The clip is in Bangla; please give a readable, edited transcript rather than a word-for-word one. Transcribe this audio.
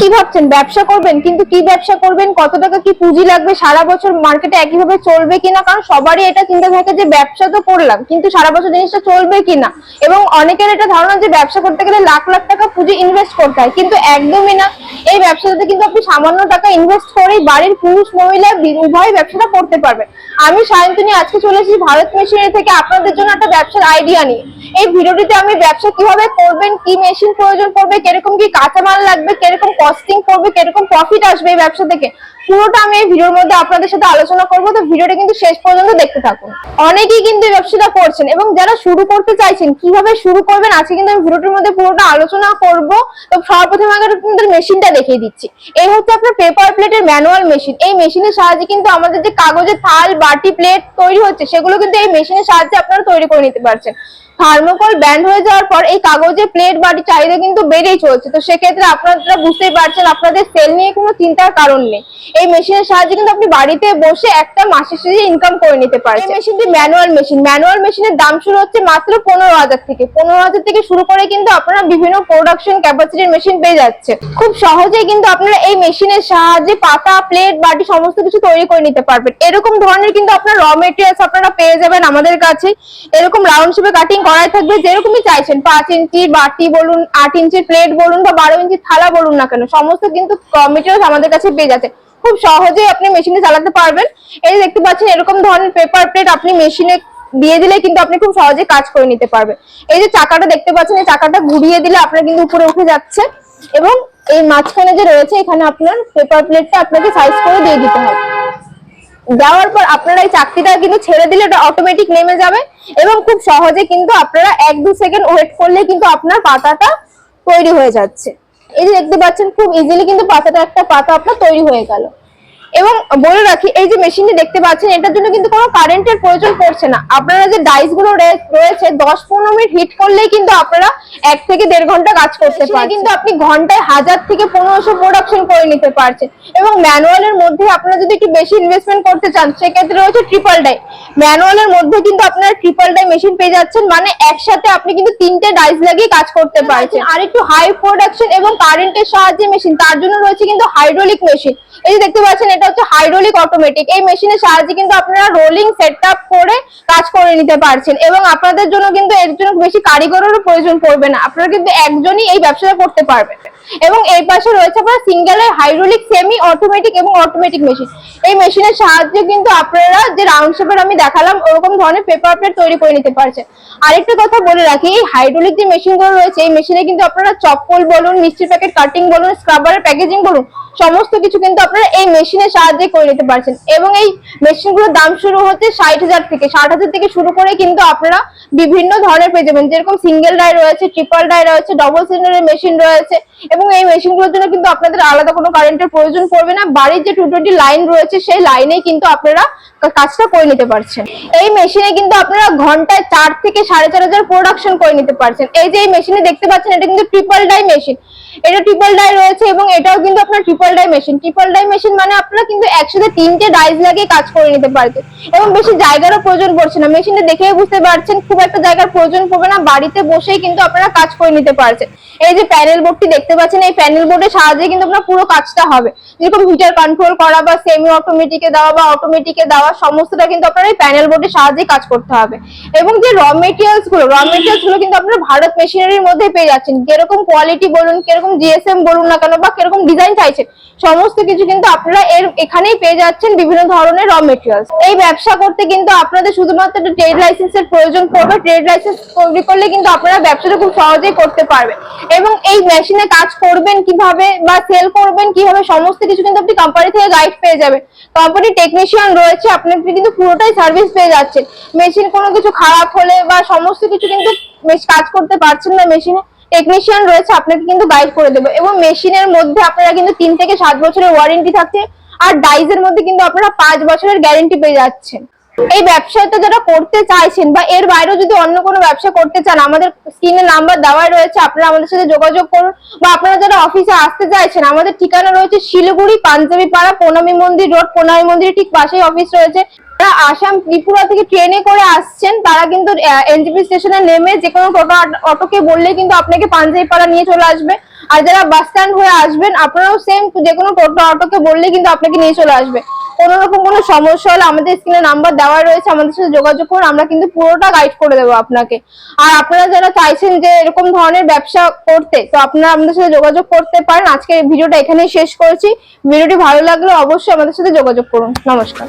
কি ভাবছেন ব্যবসা করবেন, কিন্তু কি ব্যবসা করবেন, কত টাকা কি পুঁজি লাগবে, সারা বছর মার্কেটে একইভাবে চলবে কিনা? কারণ সবারই এটা চিন্তা থাকে যে ব্যবসা তো করলাম, কিন্তু সারা বছর জিনিসটা চলবে কিনা। এবং অনেকের এটা ধারণা যে ব্যবসা করতে গেলে লাখ লাখ টাকা পুঁজি ইনভেস্ট করতে হয়, কিন্তু একদমই না। এই ব্যবসাটাতে কিন্তু আপনি সামান্য টাকা ইনভেস্ট করেই বাড়ির পুরুষ মহিলা উভয় ব্যবসাটা করতে পারবেন। আমি সায়ন্তনী আজকে চলে এসেছি ভারত মেশিনারি থেকে আপনাদের জন্য একটা ব্যবসার আইডিয়া নিয়ে। এই ভিডিওটিতে আমি ব্যবসা কিভাবে করবেন, কি মেশিন প্রয়োজন পড়বে, কিরকম কি কাঁচামাল লাগবে, কিরকম কস্টিং পড়বে, কিরকম প্রফিট আসবে এই ব্যবসা থেকে, পুরোটা আমি এই ভিডিওর মধ্যে আপনাদের সাথে আলোচনা করবো। তো ভিডিওটা কিন্তু শেষ পর্যন্ত দেখতে থাকুন। অনেকেই কিন্তু এই ব্যবসাটা করছেন এবং যারা শুরু করতে চাইছেন কিভাবে শুরু করবেন আজকে কিন্তু আমি ভিডিওটির মধ্যে পুরোটা আলোচনা করব। তো সর্বপ্রথম আগে আপনাদের মেশিনটা দেখিয়ে দিচ্ছি। এই হচ্ছে আপনার পেপার প্লেটের ম্যানুয়াল মেশিন। এই মেশিনের সাহায্যে কিন্তু আমাদের যে কাগজের থাল বাটি প্লেট তৈরি হচ্ছে সেগুলো কিন্তু এই মেশিনের সাহায্যে আপনারা তৈরি করে নিতে পারছেন। থার্মোকল ব্যান্ড হয়ে যাওয়ার পর এই কাগজের প্লেট বাটি চাহিদা কিন্তু বেড়েই চলছে। তো সেক্ষেত্রে আপনারা বুঝতেই পারছেন আপনাদের সেল নিয়ে কোনো চিন্তার কারণ নেই। এই মেশিনের সাহায্যে কিন্তু আপনি বাড়িতে বসে একটা মাসের শেষে ইনকাম করে নিতে পারেন। এই মেশিনটি ম্যানুয়াল মেশিন। ম্যানুয়াল মেশিনের দাম শুরু হচ্ছে মাত্র 15,000 থেকে। 15,000 থেকে শুরু করে কিন্তু আপনারা বিভিন্ন প্রোডাকশন ক্যাপাসিটির মেশিন পেয়ে যাচ্ছে। খুব সহজেই কিন্তু আপনারা এই মেশিনের সাহায্যে পাতা প্লেট বাটি সমস্ত কিছু তৈরি করে নিতে পারবেন। এরকম ধরনের কিন্তু আপনার র মেটেরিয়ালস আপনারা পেয়ে যাবেন আমাদের কাছে। এরকম রাউন্ড শেপে কাটিং করাই থাকবে, যেরকমই চাইছেন। 5 ইঞ্চি বাটি বলুন, 8 ইঞ্চির প্লেট বলুন বা 12 ইঞ্চি থালা বলুন না কেন, সমস্ত কিন্তু মেটেরিয়ালস আমাদের কাছে পেয়ে যাচ্ছে। খুব সহজেই আপনি মেশিনে চালাতে পারবেন। এই দেখতে পাচ্ছেন এরকম ধরনের পেপার প্লেট আপনি মেশিনে দিয়ে দিলে কিন্তু আপনি খুব সহজে কাজ করে নিতে পারবেন। এই যে চাকাটা দেখতে পাচ্ছেন, এই চাকাটা ঘুরিয়ে দিলে আপনার কিন্তু উপরে উঠে যাচ্ছে এবং এই মাঝখানে যে রয়েছে এখানে আপনার পেপার প্লেটটা আপনাকে সাইজ করে দিয়ে দিতে হবে। দেওয়ার পর আপনারা এই চাকতিটা কিন্তু ছেড়ে দিলে এটা অটোমেটিক নেমে যাবে এবং খুব সহজে কিন্তু আপনারা 1-2 সেকেন্ড ওয়েট করলে কিন্তু আপনার পাতাটা তৈরি হয়ে যাচ্ছে। এই যে দেখতে পাচ্ছেন খুব ইজিলি কিন্তু পাতাটা একটা পাতা আপনার তৈরি হয়ে গেল। এবং বলে রাখি এই যে মেশিনটি দেখতে পাচ্ছেন এটার জন্য কিন্তু কোনো কারেন্টের প্রয়োজন পড়ছে না। আপনারা যে ডাইস গুলো রয়েছে 10-15 মিনিট হিট করলেই কিন্তু আপনারা 1 থেকে 1.5 ঘন্টা কাজ করতে পারেন। কিন্তু আপনি ঘন্টায় 1000 থেকে 1500 প্রোডাকশন করে নিতে পারছেন। এবং ম্যানুয়ালের মধ্যে আপনারা যদি একটু বেশি ইনভেস্টমেন্ট করতে চান সেক্ষেত্রে রয়েছে ট্রিপল ডাই। ম্যানুয়ালের মধ্যে কিন্তু আপনারা ট্রিপল ডাই মেশিন পেয়ে যাচ্ছেন, মানে একসাথে আপনি কিন্তু 3টে ডাইস লাগিয়ে কাজ করতে পারছেন। আর একটু হাই প্রোডাকশন এবং কারেন্টের সাহায্যে মেশিন, তার জন্য রয়েছে কিন্তু হাইড্রোলিক মেশিন। এই যে দেখতে পাচ্ছেন এটা হচ্ছে হাইড্রোলিক অটোমেটিক। এই মেশিনের সাহায্যে কিন্তু আপনারা রোলিং সেটআপ করে কাজ করে নিতে পারছেন এবং আপনাদের জন্য কিন্তু এর জন্য বেশি কারিগরেরও প্রয়োজন পড়বে না। আপনারা কিন্তু একজনই এই ব্যবসাটা করতে পারবেন। এবং এই পাশে রয়েছে আপনার সিঙ্গেল হাইড্রোলিক সেমি অটোমেটিক এবং অটোমেটিক মেশিন। এই মেশিনের সাহায্যে কিন্তু আপনারা যে রাউন্ড শেপের আমি দেখালাম ওরকম ধরনের পেপার প্লেট তৈরি করে নিতে পারছেন। আরেকটা কথা বলে রাখি, এই হাইড্রোলিক যে মেশিনগুলো রয়েছে এই মেশিনে কিন্তু আপনারা চপ্পল বলুন, মিষ্টির প্যাকেট কাটিং বলুন, স্ক্রাবারের প্যাকেজিং বলুন, সমস্ত কিছু কিন্তু আপনারা এই মেশিনের সাহায্যে করে নিতে পারছেন। এবং এই মেশিনগুলোর দাম শুরু হচ্ছে 60,000 থেকে। 60,000 থেকে শুরু করে কিন্তু আপনারা বিভিন্ন ধরনের পেয়ে যাবেন, যেরকম সিঙ্গেল ডাই রয়েছে, ট্রিপল ডাই রয়েছে, ডবল সিলিন্ডারের মেশিন রয়েছে। এবং এই মেশিনগুলোর জন্য কিন্তু আপনাদের আলাদা কোনো কারেন্টের প্রয়োজন পড়বে না। বাড়ির যে 220 লাইন রয়েছে সেই লাইনেই কিন্তু আপনারা কাজটা করে নিতে পারছেন। এই মেশিনে কিন্তু আপনারা ঘন্টায় 4 থেকে 4,500 প্রোডাকশন করে নিতে পারছেন। এই যে এই মেশিনে দেখতে পাচ্ছেন এটা কিন্তু ট্রিপল ডাই মেশিন। এটা ট্রিপল ডাই রয়েছে এবং এটাও কিন্তু আপনার triple die machine. Triple die machine মানে আপনারা কিন্তু একসাথে 3টে ডাইস লাগিয়ে কাজ করে নিতে পারছেন এবং বেশি জায়গারও প্রয়োজন পড়ছে না। মেশিনটা দেখেই বুঝতে পারছেন খুব একটা জায়গার প্রয়োজন পড়বে না, বাড়িতে বসেই কিন্তু আপনারা কাজ করে নিতে পারছেন। এই যে প্যানেল বোর্ডটি দেখতে পাচ্ছেন, এই প্যানেল বোর্ডের সাহায্যে কিন্তু আপনার পুরো কাজটা হবে। যেরকম হিটার কন্ট্রোল করা বা সেমি অটোমেটিকে দেওয়া বা অটোমেটিকে দেওয়া সমস্তটা কিন্তু আপনার এই প্যানেল বোর্ডের সাহায্যে কাজ করতে হবে। এবং যে র মেটেরিয়ালস গুলো কিন্তু আপনারা ভারত মেশিনারির মধ্যে পেয়ে যাচ্ছেন। যেরকম কোয়ালিটি বলুন, কিরকম জিএসএম বলুন না কেন বা কিরকম ডিজাইন চাইছেন সমস্ত কিছু কিন্তু আপনারা এখানেই পেয়ে যাচ্ছেন বিভিন্ন ধরনের র মেটেরিয়ালস। এই ব্যবসা করতে কিন্তু আপনাদের শুধুমাত্র একটা ট্রেড লাইসেন্সের প্রয়োজন পড়বে। ট্রেড লাইসেন্স তৈরি করলে কিন্তু আপনারা ব্যবসাটা খুব সহজেই করতে পারবেন। এবং এই মেশিনে কাজ করবেন কিভাবে বা সেল করবেন কিভাবে সমস্ত কিছু কিন্তু আপনি কোম্পানি থেকে গাইড পেয়ে যাবেন। কোম্পানি টেকনিশিয়ান রয়েছে, আপনি কিন্তু পুরোটাই সার্ভিস পেয়ে যাচ্ছেন। মেশিন কোনো কিছু খারাপ হলে বা সমস্ত কিছু কিন্তু কাজ করতে পারছেন না, মেশিনে টেকনিশিয়ান রয়েছে আপনাকে কিন্তু গাইড করে দেবে। এবং মেশিনের মধ্যে আপনারা কিন্তু 3 থেকে 7 বছরের ওয়ারেন্টি থাকছে আর ডাইজের মধ্যে কিন্তু আপনারা 5 বছরের গ্যারেন্টি পেয়ে যাচ্ছেন। এই ব্যবসাটা যারা করতে চাইছেন বা এর বাইরেও যদি অন্য কোনো ব্যবসা করতে চান আমাদের স্ক্রিনে নাম্বার দেওয়াই রয়েছে, আপনারা আমাদের সাথে যোগাযোগ করুন। বা আপনারা যারা অফিসে আসতে চাইছেন আমাদের ঠিকানা রয়েছে শিলিগুড়ি পাঞ্জাবি পাড়া, প্রণামী মন্দির রোড, প্রণামী মন্দিরের ঠিক পাশেই অফিস রয়েছে। যারা আসাম ত্রিপুরা থেকে ট্রেনে করে আসছেন তারা কিন্তু এনজেপি স্টেশনে নেমে যে কোনো টোটো অটোকে বললে কিন্তু আপনাকে পাঞ্জাবিপাড়া নিয়ে চলে আসবে। আর যারা বাস স্ট্যান্ড হয়ে আসবেন আপনারাও সেম যে কোনো টোটো অটোকে বললে কিন্তু আপনাকে নিয়ে চলে আসবে। কোনো রকম কোনো সমস্যা হলে আমাদের স্ক্রিনে নাম্বার দেওয়া রয়েছে, আমাদের সাথে যোগাযোগ করুন, আমরা কিন্তু পুরোটা গাইড করে দেবো আপনাকে। আর আপনারা যারা চাইছেন যে এরকম ধরনের ব্যবসা করতে, তো আপনারা আমাদের সাথে যোগাযোগ করতে পারেন। আজকে ভিডিওটা এখানেই শেষ করছি। ভিডিওটি ভালো লাগলে অবশ্যই আমাদের সাথে যোগাযোগ করুন। নমস্কার।